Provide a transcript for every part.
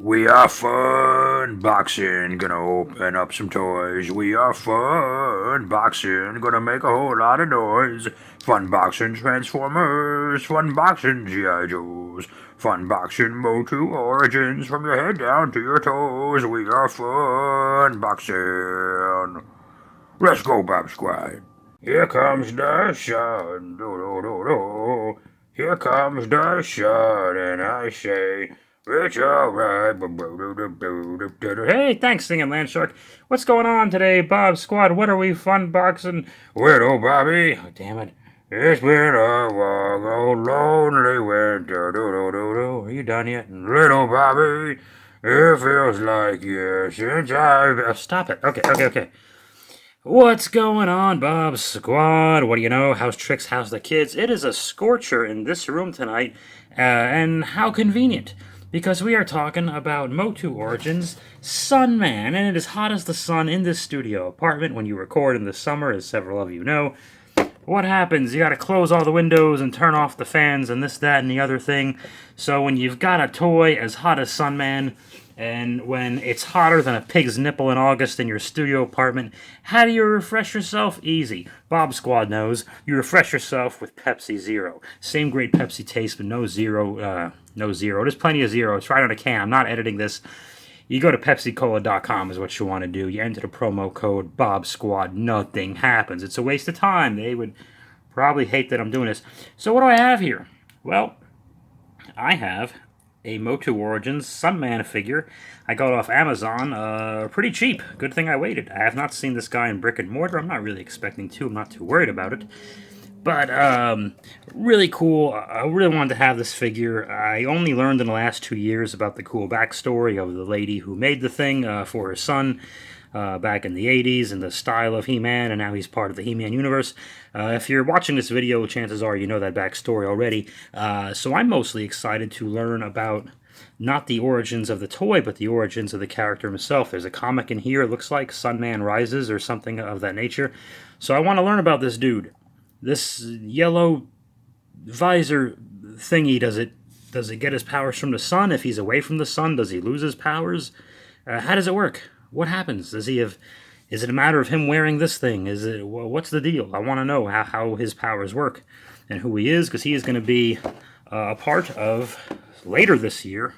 We are Funboxing, gonna open up some toys. We are Funboxing, gonna make a whole lot of noise. Funboxing Transformers, Funboxing G.I. Joes, Funboxing MOTU Origins from your head down to your toes. We are Funboxing. Let's go, Bob Squad. Here comes the sun, do-do-do-do. Here comes the sun, and I say, it's alright. Hey, thanks, Singing Landshark. What's going on today, Bob Squad? What are we funboxing? Little Bobby, Oh, damn it. it's been a long, old, lonely winter. Are you done yet? Little Bobby, it feels like years since I've... Stop it. Okay. What's going on, Bob Squad? What do you know? How's tricks? How's the kids? It is a scorcher in this room tonight, and how convenient, because we are talking about MOTU Origins Sunman, and it is hot as the sun in this studio apartment when you record in the summer, as several of you know. What happens? You gotta close all the windows and turn off the fans and this, that, and the other thing. So when you've got a toy as hot as Sunman, and when it's hotter than a pig's nipple in August in your studio apartment, how do you refresh yourself? Easy. Bob Squad knows. You refresh yourself with Pepsi Zero. Same great Pepsi taste, but no zero. There's plenty of zero. It's right on a can. I'm not editing this. You go to PepsiCola.com is what you want to do. You enter the promo code BobSquad. Nothing happens. It's a waste of time. They would probably hate that I'm doing this. So what do I have here? Well, I have a MOTU Origins Sunman figure. I got it off Amazon, pretty cheap. Good thing I waited. I have not seen this guy in brick and mortar. I'm not really expecting to. I'm not too worried about it. But, really cool. I really wanted to have this figure. I only learned in the last 2 years about the cool backstory of the lady who made the thing for her son back in the 80s, and the style of He-Man, and now he's part of the He-Man universe. If you're watching this video, chances are you know that backstory already. So I'm mostly excited to learn about not the origins of the toy, but the origins of the character himself. There's a comic in here, it looks like Sunman Rises or something of that nature. So I want to learn about this dude. This yellow visor thingy, does it get his powers from the sun? If he's away from the sun, does he lose his powers? How does it work? What happens? Is it a matter of him wearing this thing? What's the deal? I want to know how his powers work and who he is, because he is going to be a part of, later this year,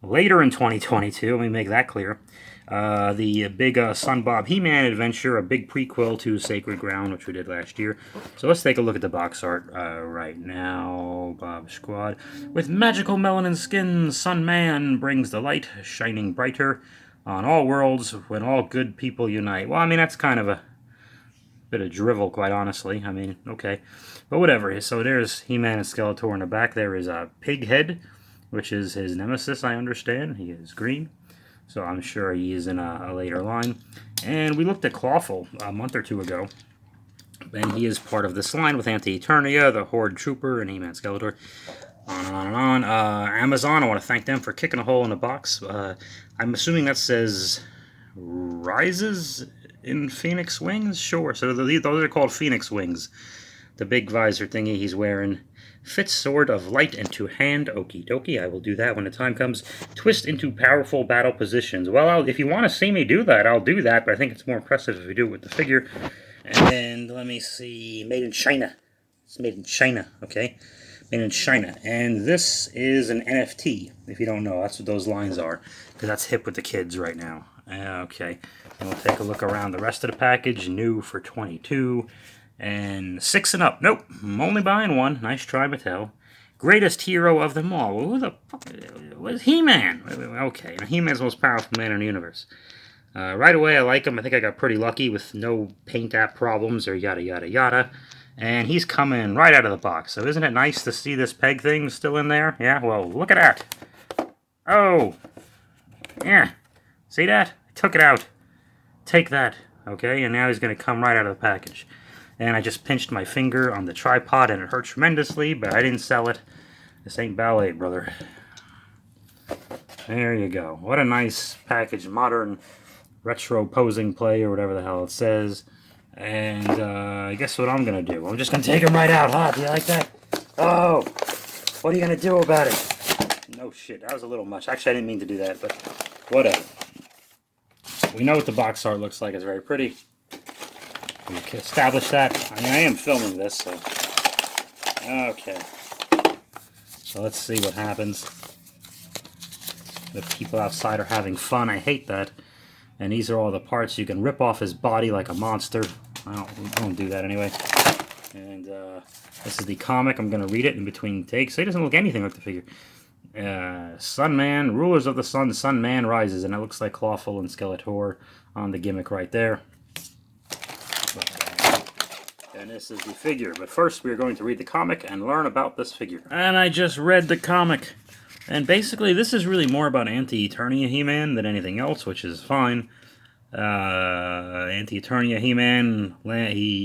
later in 2022, let me make that clear, the big Sun Bob He-Man adventure, a big prequel to Sacred Ground, which we did last year. So let's take a look at the box art right now, Bob Squad. With magical melanin skin, Sunman brings the light, shining brighter on all worlds when all good people unite. Well, I mean, that's kind of a bit of drivel, quite honestly. I mean, okay. But whatever. So there's He-Man and Skeletor in the back. There is a Pighead, which is his nemesis, I understand. He is green. So I'm sure he is in a later line. And we looked at Clawful a month or two ago. And he is part of this line with Anti-Eternia, the Horde Trooper, and He-Man Skeletor. On and on and on. Amazon, I want to thank them for kicking a hole in the box. I'm assuming that says Rises in Phoenix Wings? Sure. So those are called Phoenix Wings. The big visor thingy he's wearing. Fits Sword of Light into hand. Okie dokie, I will do that when the time comes. Twist into powerful battle positions. Well, if you want to see me do that, I'll do that, but I think it's more impressive if we do it with the figure. And let me see. Made in China. It's made in China, okay? Made in China. And this is an NFT, if you don't know. That's what those lines are, because that's hip with the kids right now. Okay. And we'll take a look around the rest of the package. New for 22. And 6 and up. Nope, I'm only buying one. Nice try, Mattel. Greatest hero of them all. Who the fuck was He-Man? Okay, now He-Man's the most powerful man in the universe. Right away, I like him. I think I got pretty lucky with no paint app problems or yada yada yada. And he's coming right out of the box. So isn't it nice to see this peg thing still in there? Yeah, well, look at that. Oh. Yeah. See that? I took it out. Take that. Okay, and now he's going to come right out of the package. And I just pinched my finger on the tripod, and it hurt tremendously, but I didn't sell it. This ain't ballet, brother. There you go. What a nice package. Modern retro posing play, or whatever the hell it says. And I guess what I'm going to do? I'm just going to take him right out, huh? Do you like that? Oh! What are you going to do about it? No Oh shit, that was a little much. Actually, I didn't mean to do that, but whatever. We know what the box art looks like. It's very pretty. We can establish that. I mean, I am filming this, so... Okay. So let's see what happens. The people outside are having fun. I hate that. And these are all the parts. You can rip off his body like a monster. I don't do that anyway. And this is the comic. I'm going to read it in between takes. He doesn't look anything like the figure. Sunman, rulers of the sun, Sunman rises. And it looks like Clawful and Skeletor on the gimmick right there. And this is the figure. But first, we're going to read the comic and learn about this figure. And I just read the comic. And basically, this is really more about Anti-Eternia He-Man than anything else, which is fine. Anti-Eternia He-Man,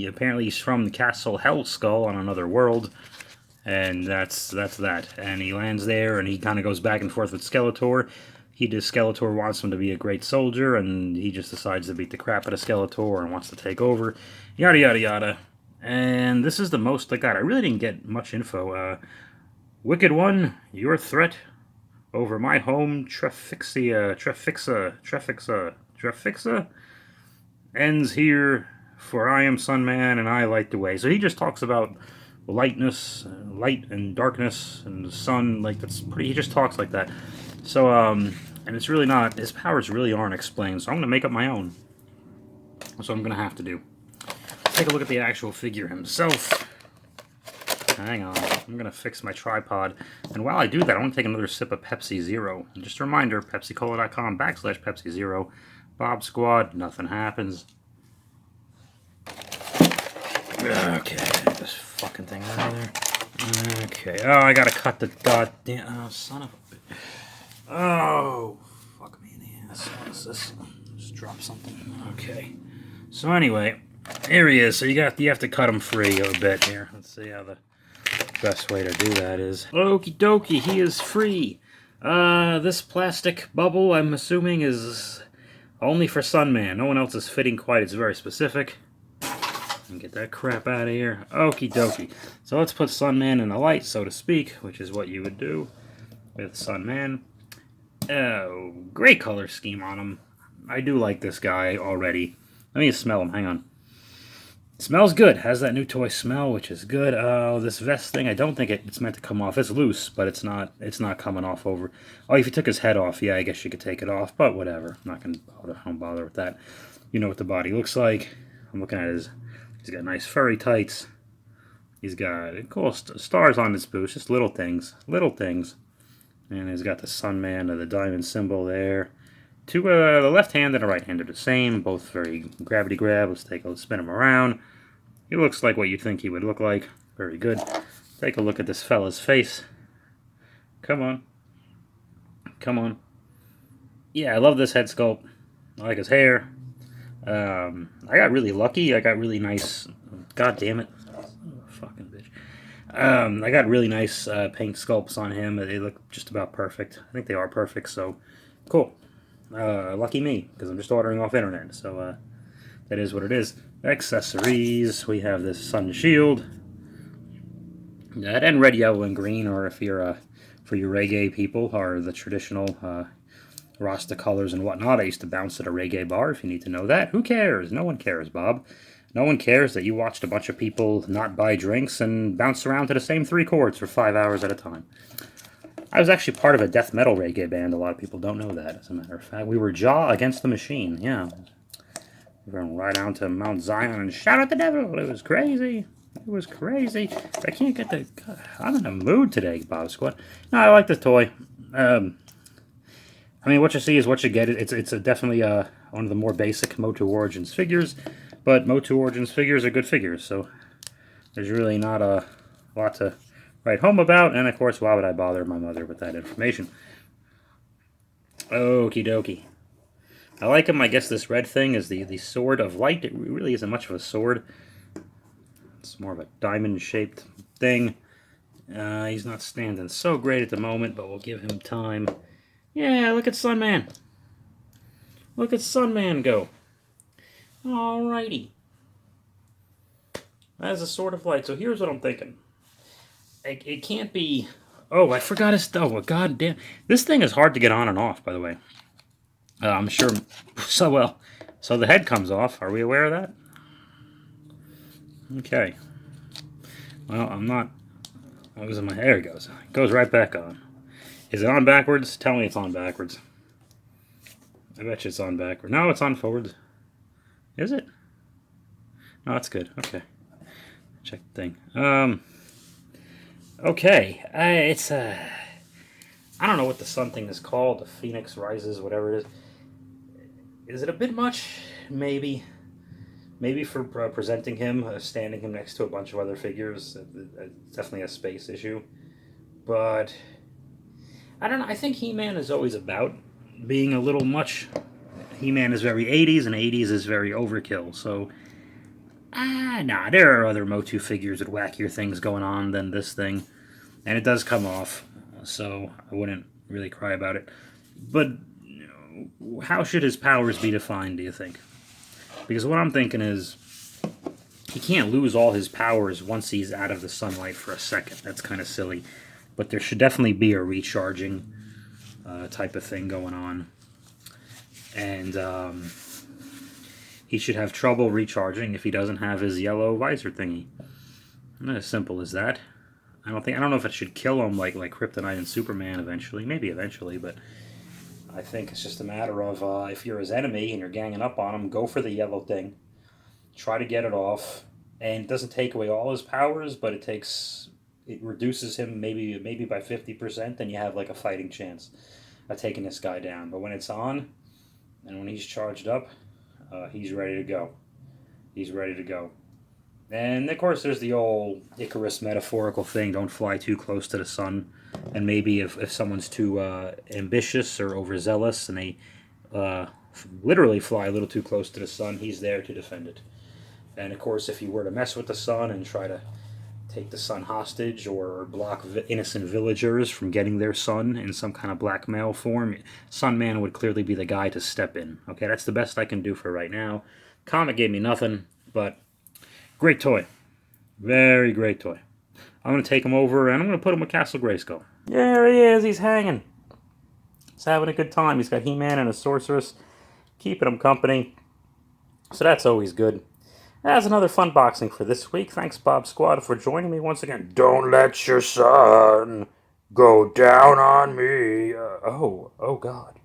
apparently he's from the Castle Hellskull on another world. And that's that. And he lands there, and he kind of goes back and forth with Skeletor. Skeletor wants him to be a great soldier, and he just decides to beat the crap out of Skeletor and wants to take over. Yada, yada, yada. And this is the most I got. I really didn't get much info. Wicked One, your threat over my home, Trefixa ends here, for I am Sunman and I light the way. So he just talks about lightness, light and darkness, and the sun, like that's pretty, he just talks like that. So, and it's really not, his powers really aren't explained, so I'm going to make up my own. That's what I'm going to have to do. Take a look at the actual figure himself. Hang on, I'm going to fix my tripod. And while I do that, I want to take another sip of Pepsi Zero. And just a reminder, PepsiCola.com/Pepsi Zero. Bob Squad, nothing happens. Okay, get this fucking thing out of there. Okay, oh, I gotta cut the goddamn, oh, son of a bitch. Oh, fuck me in the ass. What is this? Just drop something. Okay. So anyway, here he is. So you have to cut him free a bit here. Let's see how the best way to do that is. Okie dokie, he is free. This plastic bubble, I'm assuming, is only for Sunman. No one else is fitting quite. It's very specific. And get that crap out of here. Okie dokie. So let's put Sunman in the light, so to speak, which is what you would do with Sunman. Oh, great color scheme on him. I do like this guy already. Let me smell him. Hang on. Smells good. Has that new toy smell, which is good. This vest thing, I don't think it's meant to come off. It's loose, but it's not coming off over. Oh, if you took his head off, yeah, I guess you could take it off, but whatever. I'm not going to bother. I don't bother with that. You know what the body looks like. I'm looking at his, he's got nice furry tights. He's got cool stars on his boots, just little things. And he's got the Sunman or the diamond symbol there. The left hand and the right hand are the same, both very gravity grab. Let's spin him around. He looks like what you'd think he would look like. Very good. Take a look at this fella's face. Come on. Come on. Yeah, I love this head sculpt. I like his hair. I got really lucky. I got really nice... God damn it. Oh, fucking bitch. I got really nice paint sculpts on him. They look just about perfect. I think they are perfect, so cool. Lucky me, because I'm just ordering off internet, so that is what it is. Accessories, we have this sun shield. That and red, yellow, and green, or if you're for your reggae people, are the traditional Rasta colors and whatnot. I used to bounce at a reggae bar, if you need to know that. Who cares? No one cares, Bob. No one cares that you watched a bunch of people not buy drinks and bounce around to the same 3 chords for 5 hours at a time. I was actually part of a death metal reggae band. A lot of people don't know that, as a matter of fact. We were Jaw Against the Machine, yeah. We were right down to Mount Zion and shout at the devil. It was crazy. It was crazy. I can't get the... God, I'm in a mood today, Bob Squad. No, I like the toy. I mean, what you see is what you get. It's definitely one of the more basic MOTU Origins figures, but MOTU Origins figures are good figures, so there's really not a lot to write home about, and of course, why would I bother my mother with that information? Okie dokie. I like him. I guess this red thing is the Sword of Light. It really isn't much of a sword. It's more of a diamond-shaped thing. He's not standing so great at the moment, but we'll give him time. Yeah, look at Sunman. Look at Sunman go. Alrighty. That's a Sword of Light. So here's what I'm thinking. It can't be Oh, I forgot his... Oh, god damn. This thing is hard to get on and off, by the way. I'm sure... So, well... So the head comes off. Are we aware of that? Okay. Well, I'm not... I was in my... There it goes. It goes right back on. Is it on backwards? Tell me it's on backwards. I bet you it's on backwards. No, it's on forwards. Is it? No, that's good. Okay. Check the thing. Okay. It's I don't know what the sun thing is called. The Phoenix Rises, whatever it is. Is it a bit much? Maybe. Maybe for presenting him, standing him next to a bunch of other figures. Definitely a space issue. But I don't know. I think He-Man is always about being a little much. He-Man is very 80s, and 80s is very overkill. So, nah, there are other MOTU figures with wackier things going on than this thing. And it does come off, so I wouldn't really cry about it. But how should his powers be defined, do you think? Because what I'm thinking is, he can't lose all his powers once he's out of the sunlight for a second. That's kind of silly. But there should definitely be a recharging type of thing going on. And he should have trouble recharging if he doesn't have his yellow visor thingy. Not as simple as that. I don't know if it should kill him like Kryptonite and Superman eventually. Maybe eventually, but I think it's just a matter of if you're his enemy and you're ganging up on him, go for the yellow thing. Try to get it off. And it doesn't take away all his powers, but it reduces him maybe by 50%, and you have like a fighting chance of taking this guy down. But when it's on, and when he's charged up, he's ready to go. He's ready to go. And of course there's the old Icarus metaphorical thing, don't fly too close to the sun. And maybe if someone's too ambitious or overzealous and they literally fly a little too close to the sun, he's there to defend it. And of course if you were to mess with the sun and try to take the sun hostage or block innocent villagers from getting their sun in some kind of blackmail form, Sunman would clearly be the guy to step in. Okay, that's the best I can do for right now. Comic gave me nothing, but great toy. Very great toy. I'm going to take him over and I'm going to put him with Castle Grayskull. There he is. He's hanging. He's having a good time. He's got He-Man and a Sorceress keeping him company. So that's always good. That's another Funboxing for this week. Thanks, Bob Squad, for joining me once again. Don't let your sun go down on me. Oh God.